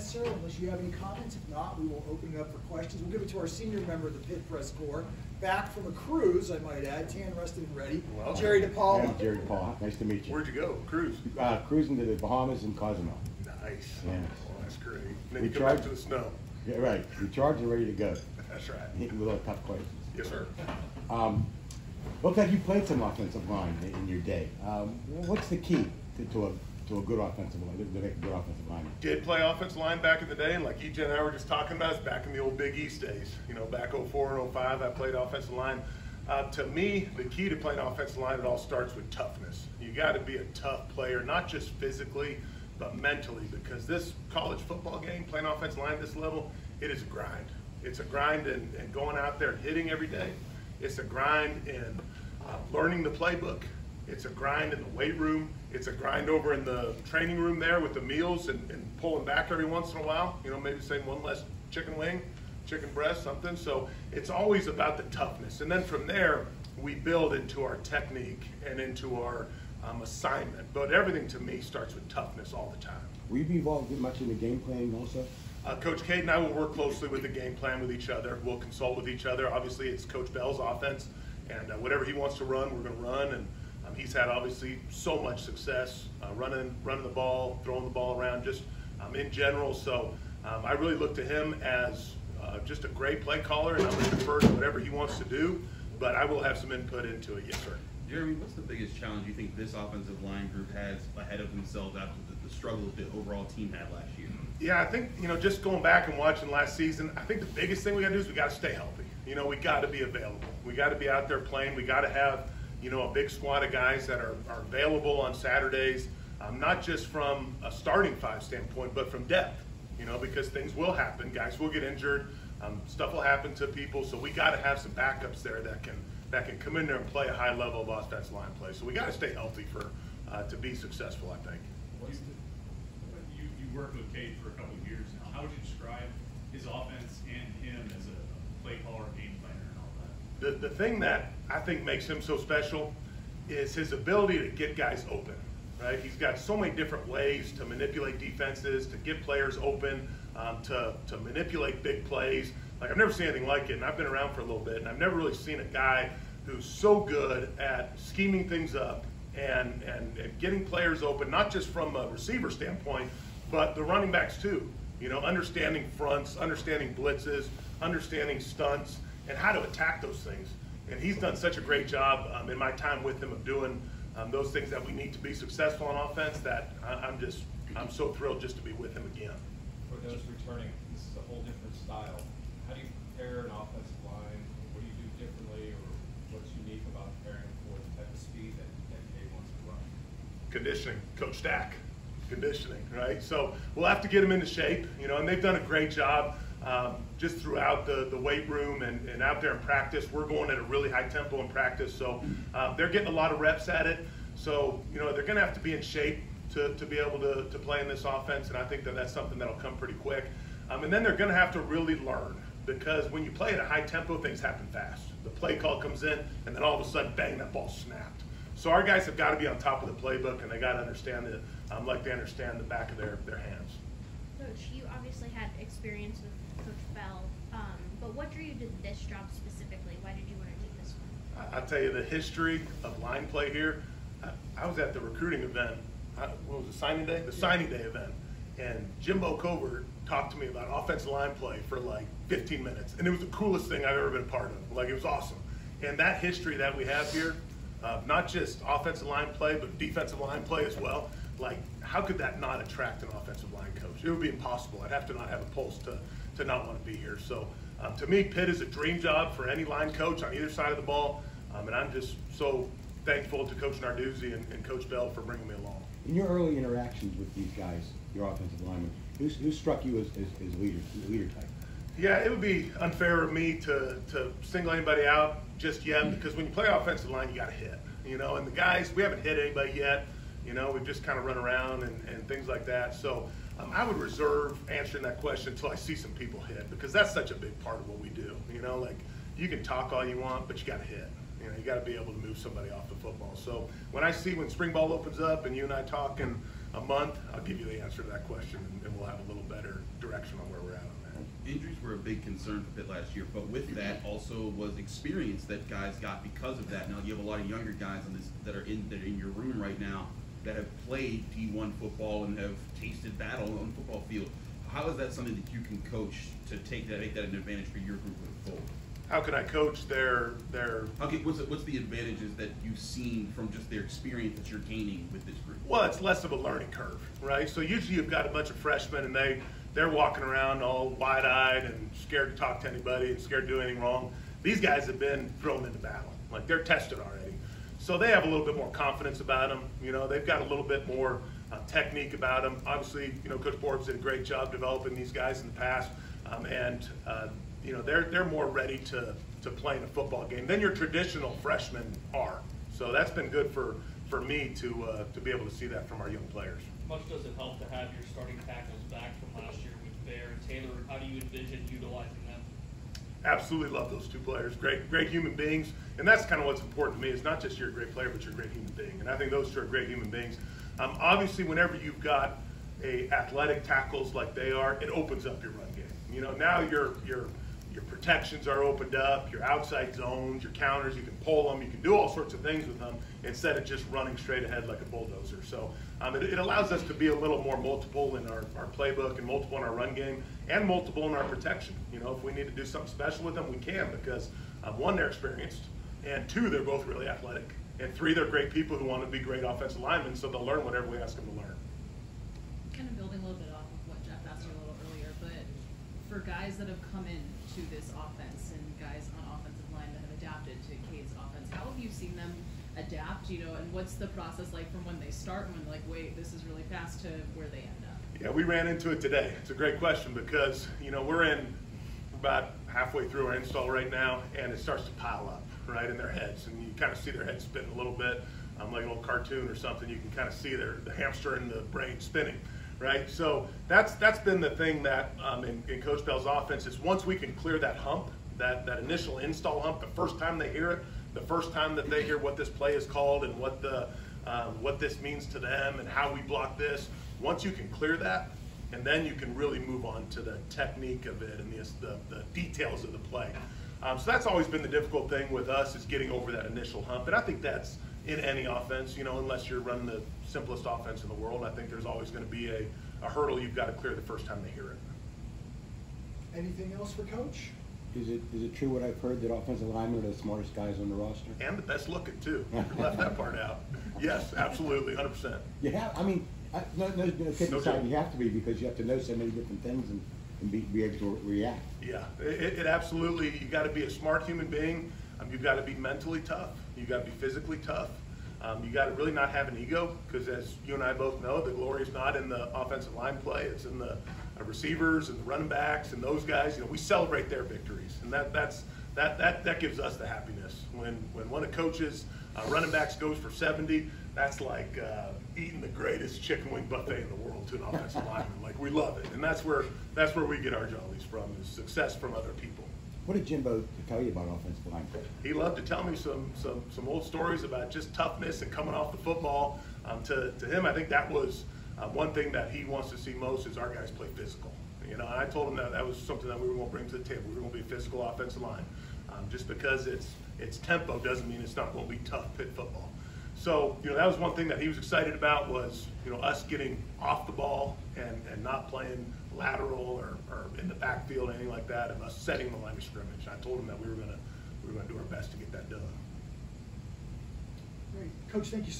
sir, unless you have any comments. If not, we will open it up for questions. We'll give it to our senior member of the Pitt Press Corps, back from a cruise, I might add, tan, rested, and ready. Well, Jerry DePaul. Yeah, Jerry DePaul. Nice to meet you. Where'd you go? Cruise? Cruising to the Bahamas and Cozumel. Nice. Yeah. Oh, that's great. And then you come back to the snow. Yeah, right. You're charged and ready to go. That's right. Hit you with all tough questions. Yes, sir. Looks like you played some offensive line in your day. What's the key to a good offensive line, to make a good offensive lineman? Did play offensive line back in the day, and like EJ and I were just talking about, it's back in the old Big East days. You know, back 04 and 05, I played offensive line. To me, the key to playing offensive line, it all starts with toughness. You got to be a tough player, not just physically, but mentally, because this college football game, playing offensive line at this level, it is a grind. It's a grind in going out there and hitting every day. It's a grind in learning the playbook. It's a grind in the weight room. It's a grind over in the training room there with the meals and pulling back every once in a while. You know, maybe saying one less chicken wing, chicken breast, something. So it's always about the toughness. And then from there, we build into our technique and into our assignment. But everything to me starts with toughness all the time. Will you be involved much in the game planning also? Coach Cade and I will work closely with the game plan with each other. We'll consult with each other. Obviously, it's Coach Bell's offense, and whatever he wants to run, we're going to run. And he's had obviously so much success running the ball, throwing the ball around, just in general. So I really look to him as just a great play caller, and I'm going to defer to whatever he wants to do. But I will have some input into it, yes, sir. Jeremy, what's the biggest challenge you think this offensive line group has ahead of themselves after the struggles the overall team had last year? Yeah, I think, just going back and watching last season, I think the biggest thing we got to do is we got to stay healthy. We got to be available. We got to be out there playing. We got to have, a big squad of guys that are available on Saturdays, not just from a starting five standpoint, but from depth, because things will happen. Guys will get injured. Stuff will happen to people. So we got to have some backups there that can come in there and play a high level of offensive line play. So we got to stay healthy to be successful, I think. You worked with Cade for a couple of years now. How would you describe his offense and him as a play caller, game planner, and all that? The thing that I think makes him so special is his ability to get guys open, right? He's got so many different ways to manipulate defenses, to get players open, to manipulate big plays. Like, I've never seen anything like it, and I've been around for a little bit, and I've never really seen a guy who's so good at scheming things up and getting players open, not just from a receiver standpoint, but the running backs too. Understanding fronts, understanding blitzes, understanding stunts, and how to attack those things. And he's done such a great job in my time with him of doing those things that we need to be successful on offense that I'm so thrilled just to be with him again. For those returning, this is a whole different style. How do you prepare an offensive line? What do you do differently, or what's unique about preparing for the type of speed that Cade wants to run? Conditioning, Coach Stack. Conditioning, right? So we'll have to get them into shape, and they've done a great job just throughout the weight room and out there in practice. We're going at a really high tempo in practice, so they're getting a lot of reps at it. So, they're going to have to be in shape to be able to play in this offense, and I think that's something that'll come pretty quick. And then they're going to have to really learn, because when you play at a high tempo, things happen fast. The play call comes in, and then all of a sudden, bang, that ball's snapped. So our guys have got to be on top of the playbook, and they got to understand it like they understand the back of their hands. Coach, you obviously had experience with Coach Bell, but what drew you to this job specifically? Why did you want to take this one? I'll tell you the history of line play here. I was at the recruiting event. What was it, signing day? The signing day event. And Jimbo Covert talked to me about offensive line play for like 15 minutes. And it was the coolest thing I've ever been a part of. Like, it was awesome. And that history that we have here, not just offensive line play, but defensive line play as well. Like, how could that not attract an offensive line coach? It would be impossible. I'd have to not have a pulse to not want to be here. So, to me, Pitt is a dream job for any line coach on either side of the ball. And I'm just so thankful to Coach Narduzzi and Coach Bell for bringing me along. In your early interactions with these guys, your offensive linemen, who struck you as leader type? Yeah, it would be unfair of me to single anybody out just yet, because when you play offensive line, you got to hit. And the guys, we haven't hit anybody yet. We've just kind of run around and things like that. So I would reserve answering that question until I see some people hit, because that's such a big part of what we do. Like, you can talk all you want, but you got to hit. You got to be able to move somebody off the football. So when spring ball opens up and you and I talk and a month, I'll give you the answer to that question, and we'll have a little better direction on where we're at on that. Injuries were a big concern for Pitt last year, but with that also was experience that guys got because of that. Now you have a lot of younger guys on this that are in your room right now that have played D1 football and have tasted battle on the football field. How is that something that you can coach to make that an advantage for your group moving forward? How can I coach their Okay, what's the advantages that you've seen from just their experience that you're gaining with this group? Well, it's less of a learning curve, right? So usually you've got a bunch of freshmen and they're walking around all wide-eyed and scared to talk to anybody and scared to do anything wrong. These guys have been thrown into battle. Like, they're tested already. So they have a little bit more confidence about them. You know, they've got a little bit more technique about them. Obviously, you know, Coach Forbes did a great job developing these guys in the past. You know, they're more ready to play in a football game than your traditional freshmen are. So that's been good for me to be able to see that from our young players. Much does it help to have your starting tackles back from last year with Bear and Taylor? How do you envision utilizing them? Absolutely love those two players. Great human beings. And that's kind of what's important to me. It's not just you're a great player, but you're a great human being. And I think those two are great human beings. Obviously, whenever you've got athletic tackles like they are, it opens up your run game. You know, now your protections are opened up, your outside zones, your counters, you can pull them, you can do all sorts of things with them instead of just running straight ahead like a bulldozer. So it allows us to be a little more multiple in our playbook and multiple in our run game and multiple in our protection. You know, if we need to do something special with them, we can, because one, they're experienced, and two, they're both really athletic, and three, they're great people who want to be great offensive linemen, so they'll learn whatever we ask them to learn. Kind of building a little bit off of what Jeff asked you a little earlier, but for guys that have come in to this offense and guys on offensive line that have adapted to Cade's offense, how have you seen them adapt, you know, and what's the process like from when they start and when they're like, wait, this is really fast, to where they end up? Yeah, we ran into it today. It's a great question because, you know, we're about halfway through our install right now, and it starts to pile up, right, in their heads, and you kind of see their heads spinning a little bit, like an old cartoon or something. You can kind of see the hamster in the brain spinning. Right, so that's been the thing that in Coach Bell's offense is once we can clear that hump, that initial install hump, the first time they hear it, the first time that they hear what this play is called and what this means to them and how we block this. Once you can clear that, and then you can really move on to the technique of it and the details of the play. So that's always been the difficult thing with us, is getting over that initial hump, and I think that's in any offense, you know, unless you're running the simplest offense in the world. I think there's always going to be a hurdle you've got to clear the first time they hear it. Anything else for Coach? Is it true what I've heard, that offensive linemen are the smartest guys on the roster? And the best looking too. You left that part out. Yes, absolutely, 100%. You have, I mean, kidding aside, you have to be, because you have to know so many different things and be able to react. Yeah, it absolutely, you got to be a smart human being. You've got to be mentally tough. You've got to be physically tough. You got to really not have an ego, because as you and I both know, the glory is not in the offensive line play. It's in the receivers and the running backs and those guys. You know, we celebrate their victories, and that gives us the happiness. When one of coach's running backs goes for 70, that's like eating the greatest chicken wing buffet in the world to an offensive lineman. Like, we love it, and that's where we get our jollies from, is success from other people. What did Jimbo tell you about offensive line play? He loved to tell me some old stories about just toughness and coming off the football. To him, I think that was one thing that he wants to see most, is our guys play physical. You know, and I told him that was something that we were going to bring to the table. We were going to be a physical offensive line. Just because it's tempo doesn't mean it's not going to be tough Pitt football. So, you know, that was one thing that he was excited about, was, you know, us getting off the ball and not playing lateral or in the backfield or anything like that, and us setting the line of scrimmage. I told him that we were going to do our best to get that done. Great. Coach, thank you so